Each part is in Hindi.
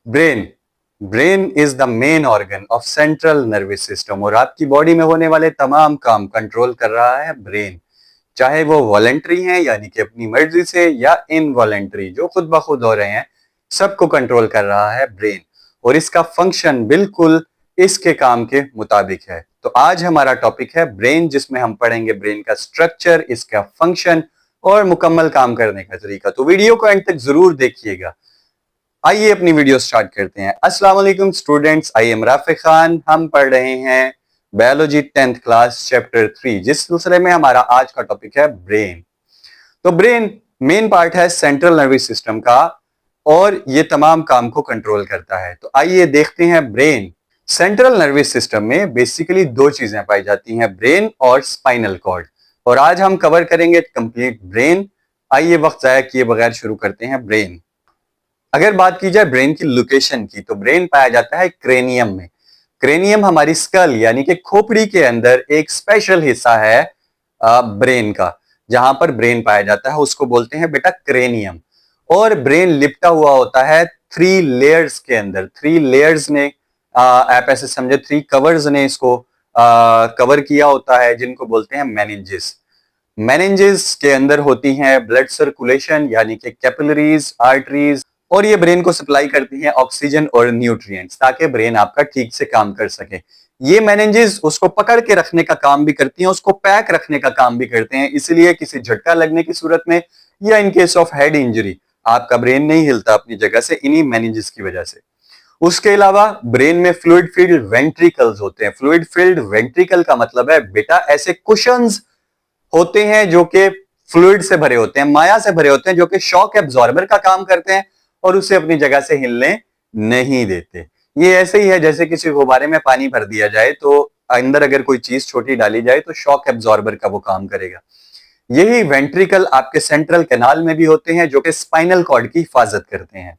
Brain brain is the main organ of central nervous system और आपकी बॉडी में होने वाले तमाम काम कंट्रोल कर रहा है ब्रेन। चाहे वो वॉलेंट्री हैं यानी कि अपनी मर्जी से या इनवॉलेंट्री जो खुद ब खुद हो रहे हैं, सबको कंट्रोल कर रहा है ब्रेन। और इसका फंक्शन बिल्कुल इसके काम के मुताबिक है। तो आज हमारा टॉपिक है ब्रेन, जिसमें हम पढ़ेंगे ब्रेन का स्ट्रक्चर, इसका फंक्शन और मुकम्मल काम करने का तरीका। तो वीडियो को एंड तक जरूर देखिएगा। आइए अपनी वीडियो स्टार्ट करते हैं। अस्सलाम वालेकुम students, I am Rafiq Khan. हम पढ़ रहे हैं बायोलॉजी 10th क्लास चैप्टर 3, जिस सिलसिले में हमारा आज का टॉपिक है ब्रेन। तो ब्रेन मेन पार्ट है सेंट्रल नर्वस सिस्टम का और ये तमाम काम को कंट्रोल करता है। तो आइए देखते हैं ब्रेन। सेंट्रल नर्वस सिस्टम में बेसिकली दो चीजें पाई जाती हैं, ब्रेन और स्पाइनल कॉर्ड। और आज हम कवर करेंगे कंप्लीट ब्रेन। आइए वक्त जाया किए बगैर शुरू करते हैं ब्रेन। अगर बात की जाए ब्रेन की लोकेशन की, तो ब्रेन पाया जाता है क्रेनियम में। क्रेनियम हमारी स्कल यानी कि खोपड़ी के अंदर एक स्पेशल हिस्सा है ब्रेन का, जहां पर ब्रेन पाया जाता है, उसको बोलते हैं बेटा क्रेनियम। और ब्रेन लिपटा हुआ होता है 3 लेयर्स के अंदर। 3 लेयर्स ने आप ऐसे समझे 3 कवर्स ने इसको कवर किया होता है, जिनको बोलते हैं मेनिंजेस। मेनिंजेस के अंदर होती हैं ब्लड सर्कुलेशन यानी कि कैपिलरीज, आर्टरीज, और ये ब्रेन को सप्लाई करती हैं ऑक्सीजन और न्यूट्रिएंट्स, ताकि ब्रेन आपका ठीक से काम कर सके। ये मेनिंजेस उसको पकड़ के रखने का काम भी करती हैं, उसको पैक रखने का काम भी करते हैं। इसलिए किसी झटका लगने की सूरत में या in case of head injury आपका ब्रेन नहीं हिलता अपनी जगह से, इन्हीं मेनिंजेस की वजह से। उसके अलावा ब्रेन में फ्लूइड फील्ड वेंट्रिकल्स होते हैं। फ्लूइड फील्ड वेंट्रिकल का मतलब है बेटा ऐसे कुशंस होते हैं जो कि फ्लूइड से भरे होते हैं, माया से भरे होते हैं, जो कि शॉक एब्जॉर्बर का काम करते हैं और उसे अपनी जगह से हिलने नहीं देते। ये ऐसे ही है जैसे किसी गुब्बारे में पानी भर दिया जाए तो अंदर अगर कोई चीज छोटी डाली जाए तो शॉक एब्जॉर्बर का वो काम करेगा। यही वेंट्रिकल आपके सेंट्रल कैनाल में भी होते हैं, जो कि स्पाइनल कॉर्ड की हिफाजत करते हैं।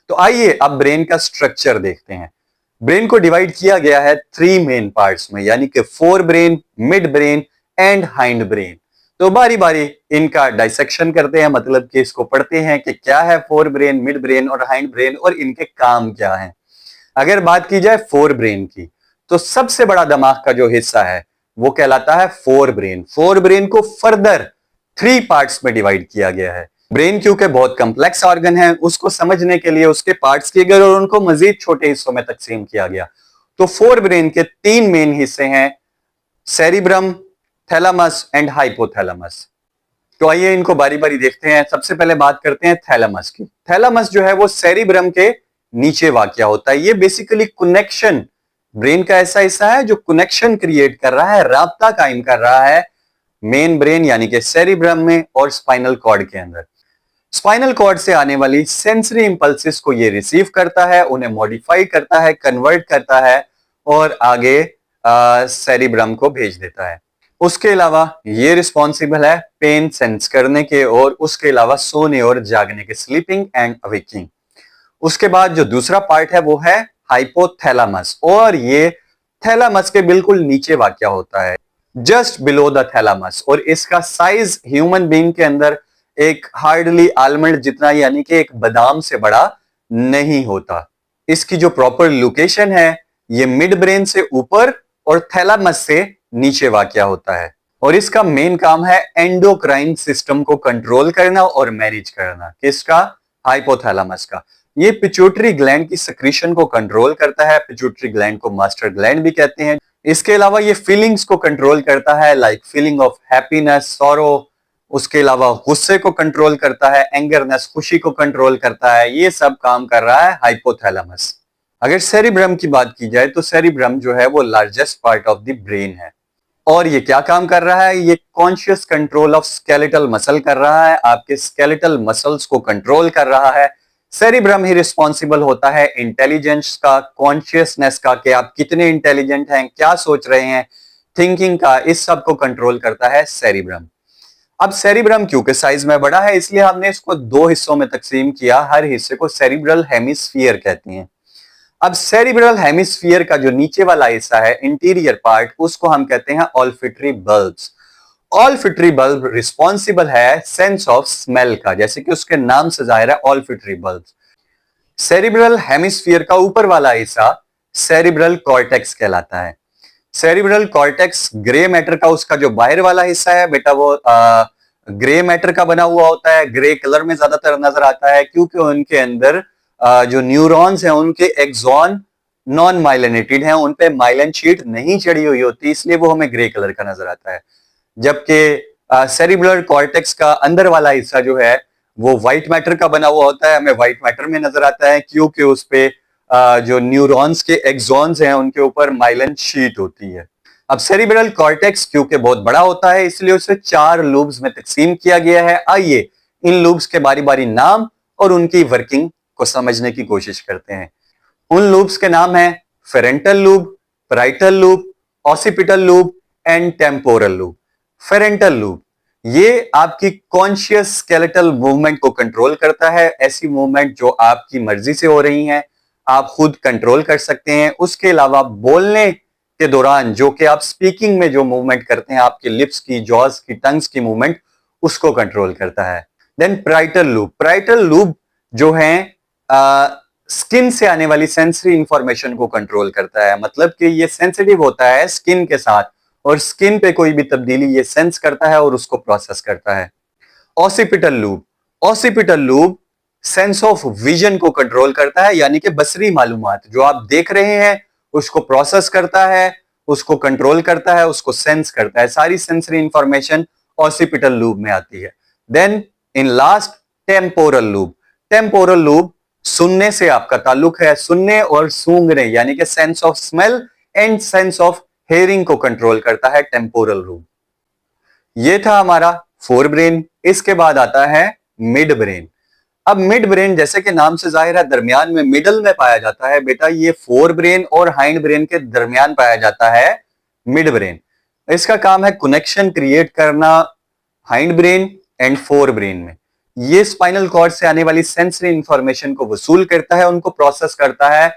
तो आइए अब ब्रेन का स्ट्रक्चर देखते हैं। ब्रेन को डिवाइड किया गया है 3 मेन पार्ट्स में, यानी कि fore brain, mid brain and hind brain. तो बारी बारी इनका डाइसेक्शन करते हैं, मतलब कि इसको पढ़ते हैं कि क्या है फोर ब्रेन, मिड ब्रेन और हाइंड ब्रेन और इनके काम क्या हैं। अगर बात की जाए फोर ब्रेन की, तो सबसे बड़ा दिमाग का जो हिस्सा है वो कहलाता है फोर ब्रेन। फोर ब्रेन को फर्दर 3 पार्ट्स में डिवाइड किया गया है। ब्रेन क्योंकि बहुत कम्प्लेक्स ऑर्गन है, उसको समझने के लिए उसके पार्ट्स किए गए और उनको मजीद छोटे हिस्सों में तकसीम किया गया। तो फोर ब्रेन के 3 मेन हिस्से हैं, सेरिब्रम, थैलामस एंड हाइपोथैलामस। तो आइए इनको बारी बारी देखते हैं। सबसे पहले बात करते हैं थैलामस की। थैलामस जो है वो सेरिब्रम के नीचे वाक़या होता है। ये बेसिकली कनेक्शन, ब्रेन का ऐसा हिस्सा है जो कनेक्शन क्रिएट कर रहा है, राब्ता कायम कर रहा है मेन ब्रेन यानी कि सेरिब्रम में और स्पाइनल कॉर्ड के अंदर। स्पाइनल कॉर्ड से आने वाली सेंसरी इंपल्सेस को ये रिसीव करता है, उन्हें मॉडिफाई करता है, कन्वर्ट करता है और आगे सेरिब्रम को भेज देता है। उसके अलावा ये रिस्पॉन्सिबल है पेन सेंस करने के और उसके अलावा सोने और जागने के, स्लीपिंग एंड अवेकिंग। उसके बाद जो दूसरा पार्ट है वो है हाइपोथैलामस, और ये थैलामस के बिल्कुल नीचे वाक़या होता है, जस्ट बिलो द थैलामस। और इसका साइज ह्यूमन बीइंग के अंदर एक हार्डली आलमंड जितना, यानी कि एक बादाम से बड़ा नहीं होता। इसकी जो प्रॉपर लोकेशन है ये मिड ब्रेन से ऊपर और थैलामस से नीचे वाक़या होता है। और इसका मेन काम है एंडोक्राइन सिस्टम को कंट्रोल करना और मैनेज करना। किसका? हाइपोथैलामस का। ये पिट्यूटरी ग्लैंड की सिक्रीशन को कंट्रोल करता है। पिट्यूटरी ग्लैंड को मास्टर ग्लैंड भी कहते हैं। इसके अलावा ये फीलिंग्स को कंट्रोल करता है, like feeling of happiness, sorrow. उसके अलावा गुस्से को कंट्रोल करता है, एंगरनेस, खुशी को कंट्रोल करता है। ये सब काम कर रहा है हाइपोथैलामस। अगर सेरिब्रम की बात की जाए तो सेरिब्रम जो है वो largest part of the brain है। और ये क्या काम कर रहा है? ये conscious control of skeletal muscle कर रहा है, आपके स्केलेटल मसल्स को कंट्रोल कर रहा है। सेरिब्रम ही रिस्पॉन्सिबल होता है इंटेलिजेंस का, कॉन्शियसनेस का, कि आप कितने इंटेलिजेंट हैं, क्या सोच रहे हैं, थिंकिंग का, इस सब को कंट्रोल करता है सेरिब्रम। अब सेरिब्रम क्योंकि साइज में बड़ा है, इसलिए हमने इसको 2 हिस्सों में तकसीम किया। हर हिस्से को सेरिब्रल हेमिस्फीयर कहते हैं। अब सेरिब्रल हेमिस्फीयर का जो नीचे वाला हिस्सा है, इंटीरियर पार्ट, उसको हम कहते हैं olfactory bulbs. Olfactory bulb responsible है सेंस ऑफ स्मेल का, जैसे कि उसके नाम से जाहिर है ऑल्फैक्टरी बल्ब्स। सेरिब्रल हेमिस्फीयर का ऊपर वाला हिस्सा सेरिब्रल कॉर्टेक्स कहलाता है। सेरिब्रल कॉर्टेक्स ग्रे मैटर का उसका जो बाहर वाला हिस्सा है बेटा वो ग्रे मैटर का बना हुआ होता है, ग्रे कलर में ज्यादातर नजर आता है क्योंकि उनके अंदर जो न्यूरॉन्स हैं उनके एक्सॉन नॉन माइलिनेटेड हैं, उन पे माइलिन शीट नहीं चढ़ी हुई होती, इसलिए वो हमें ग्रे कलर का नजर आता है। जबकि सेरिब्रल कॉर्टेक्स का अंदर वाला हिस्सा जो है वो व्हाइट मैटर का बना हुआ होता है, हमें व्हाइट मैटर में नजर आता है क्योंकि उस पे जो न्यूरॉन्स के एक्सॉन्स हैं उनके ऊपर माइलिन शीट होती है। अब सेरिब्रल कॉर्टेक्स क्योंकि बहुत बड़ा होता है इसलिए उसे 4 लूब्स में तकसीम किया गया है। आइए इन लूब्स के बारी बारी नाम और उनकी वर्किंग को समझने की कोशिश करते हैं। उन लूब्स के नाम हैं frontal lobe, parietal lobe, occipital lobe and temporal lobe. Frontal lobe ये आपकी कॉन्शियस स्केलेटल मूवमेंट को कंट्रोल करता है, ऐसी मूवमेंट जो आपकी मर्जी से हो रही हैं, आप खुद कंट्रोल कर सकते हैं। उसके अलावा बोलने के दौरान जो कि आप स्पीकिंग में जो मूवमेंट करते हैं, आपके लिप्स की, जॉज की, टंग्स की मूवमेंट, उसको कंट्रोल करता है। Then parietal lobe, parietal lobe जो है स्किन से आने वाली सेंसरी इंफॉर्मेशन को कंट्रोल करता है, मतलब कि ये सेंसिटिव होता है स्किन के साथ और स्किन पे कोई भी तब्दीली ये सेंस करता है और उसको प्रोसेस करता है। Occipital lube, occipital lube sense of vision को कंट्रोल करता है, यानी कि बसरी मालूमात जो आप देख रहे हैं उसको प्रोसेस करता है, उसको कंट्रोल करता है, उसको सेंस करता है। सारी सेंसरी इंफॉर्मेशन ऑसिपिटल लूब में आती है। Then in last temporal lobe, temporal lobe सुनने से आपका ताल्लुक है, सुनने और सूंघने यानी कि sense of smell and sense of hearing को कंट्रोल करता है टेम्पोरल लूब। ये था हमारा फोर ब्रेन। इसके बाद आता है मिड ब्रेन। अब मिड ब्रेन जैसे कि नाम से जाहिर है दरमियान में, मिडल में पाया जाता है बेटा, ये फोर ब्रेन और हाइंड ब्रेन के दरमियान पाया जाता है मिड ब्रेन। इसका काम है कनेक्शन क्रिएट करना hind brain and fore brain में। ये स्पाइनल कॉर्ड से आने वाली सेंसरी इंफॉर्मेशन को वसूल करता है, उनको प्रोसेस करता है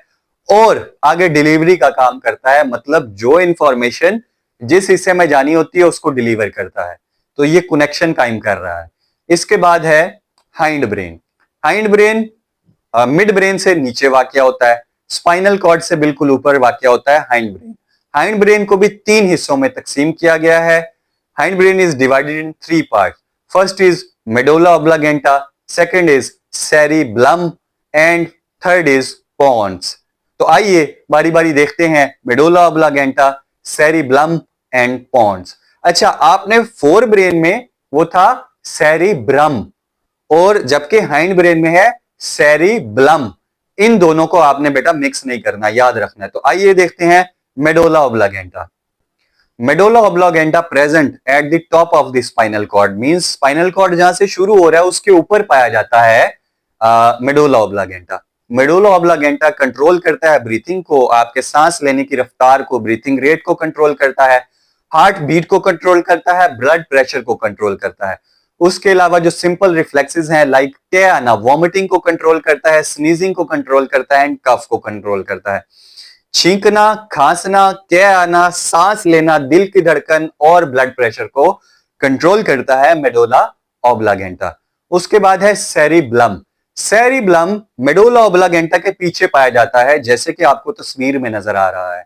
और आगे डिलीवरी का काम करता है, मतलब जो इंफॉर्मेशन जिस हिस्से में जानी होती है उसको डिलीवर करता है। तो ये कनेक्शन कायम कर रहा है। इसके बाद है hind brain. Hind brain mid brain से नीचे वाकया होता है, स्पाइनल कॉर्ड से बिल्कुल ऊपर वाकया होता है हाइंड ब्रेन। हाइंड ब्रेन को भी 3 हिस्सों में तकसीम किया गया है। Hind brain is divided in 3 part. First is medulla oblongata, second is cerebellum and third is pons. तो आइए बारी बारी देखते हैं medulla oblongata, cerebellum and pons. अच्छा, आपने फोर ब्रेन में वो था सेरिब्रम और जबकि हाइंड ब्रेन में है सेरिब्लम। इन दोनों को आपने बेटा मिक्स नहीं करना, याद रखना है। तो आइए देखते हैं medulla oblongata. Medulla oblongata present at the top of the spinal cord, means spinal cord जहां से शुरू हो रहा है उसके ऊपर पाया जाता है मेडुला ऑब्लागेंटा। मेडुला ऑब्लागेंटा कंट्रोल करता है ब्रीथिंग को, आपके सांस लेने की रफ्तार को, ब्रीथिंग रेट को कंट्रोल करता है, हार्ट बीट को कंट्रोल करता है, ब्लड प्रेशर को कंट्रोल करता है। उसके अलावा जो सिंपल रिफ्लेक्सेस हैं लाइक टे आना, वॉमिटिंग को कंट्रोल करता है, स्नीजिंग को कंट्रोल करता है एंड कफ को कंट्रोल करता है। छींकना, खांसना, टे आना, सांस लेना, दिल की धड़कन और ब्लड प्रेशर को कंट्रोल करता है मेडुला ऑब्लागेंटा। उसके बाद है सेरिब्लम। सेरिब्लम मेडुला ऑब्लागेंटा के पीछे पाया जाता है, जैसे कि आपको तस्वीर में नजर आ रहा है,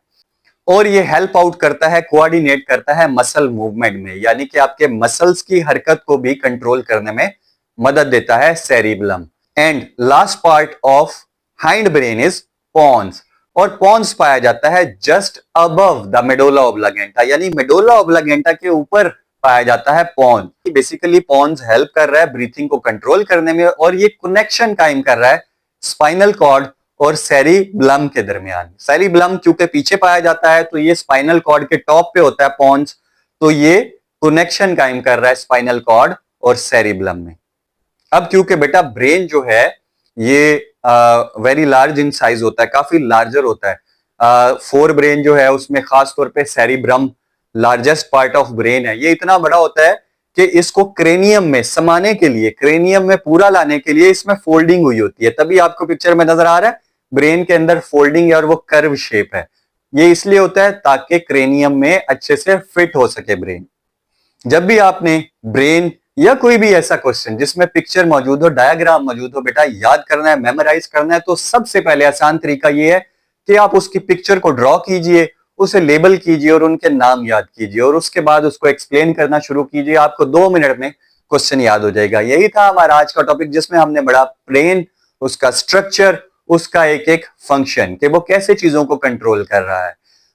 और ये हेल्प आउट करता है, कोऑर्डिनेट करता है मसल मूवमेंट में, यानी कि आपके मसल्स की हरकत को भी कंट्रोल करने में मदद देता है cerebellum. And last part of hind brain is pons, और पोन्स पाया जाता है just above the medulla oblongata, यानी मेडुला ऑब्लागेंटा के ऊपर पाया जाता है पोन। बेसिकली पोन्स हेल्प कर रहा है ब्रीथिंग को कंट्रोल करने में और ये कनेक्शन कायम कर रहा है स्पाइनल कॉर्ड और सेरिब्लम के दरमियान। सेरिब्लम क्योंकि पीछे पाया जाता है तो ये स्पाइनल कॉर्ड के टॉप पे होता है पोन्स, तो ये कनेक्शन कायम कर रहा है स्पाइनल कॉर्ड और सेरिब्लम में। अब क्योंकि बेटा ब्रेन जो है ये वेरी लार्ज इन साइज होता है, काफी लार्जर होता है। फोर ब्रेन जो है उसमें खास तौर पे cerebrum largest part of brain है। ये इतना बड़ा होता है कि इसको क्रेनियम में समाने के लिए, क्रेनियम में पूरा लाने के लिए इसमें फोल्डिंग हुई होती है, तभी आपको पिक्चर में नजर आ रहा है ब्रेन के अंदर फोल्डिंग है और वो कर्व शेप है। ये इसलिए होता है ताकि क्रेनियम में अच्छे से फिट हो सके ब्रेन। जब भी आपने ब्रेन या कोई भी ऐसा क्वेश्चन जिसमें पिक्चर मौजूद हो, डायग्राम मौजूद हो, बेटा याद करना है, मेमोराइज करना है, तो सबसे पहले आसान तरीका ये है कि आप उसकी पिक्चर को ड्रॉ कीजिए, उसे लेबल कीजिए और उनके नाम याद कीजिए और उसके बाद उसको एक्सप्लेन करना शुरू कीजिए। आपको 2 मिनट में क्वेश्चन याद हो जाएगा। यही था हमारा आज का टॉपिक, जिसमें हमने बड़ा ब्रेन, उसका स्ट्रक्चर, उसका एक एक फंक्शन कि वो कैसे चीजों को कंट्रोल कर रहा है।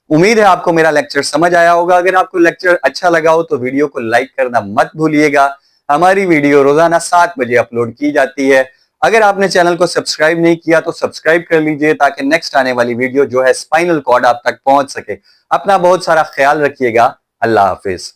उम्मीद है आपको मेरा लेक्चर समझ आया होगा। अगर आपको लेक्चर अच्छा लगा हो तो वीडियो को लाइक करना मत भूलिएगा। हमारी वीडियो रोजाना 7 बजे अपलोड की जाती है। अगर आपने चैनल को सब्सक्राइब नहीं किया तो सब्सक्राइब कर लीजिए ताकि नेक्स्ट आने वाली वीडियो जो है स्पाइनल कॉर्ड आप तक पहुंच सके। अपना बहुत सारा ख्याल रखिएगा। अल्लाह हाफिज।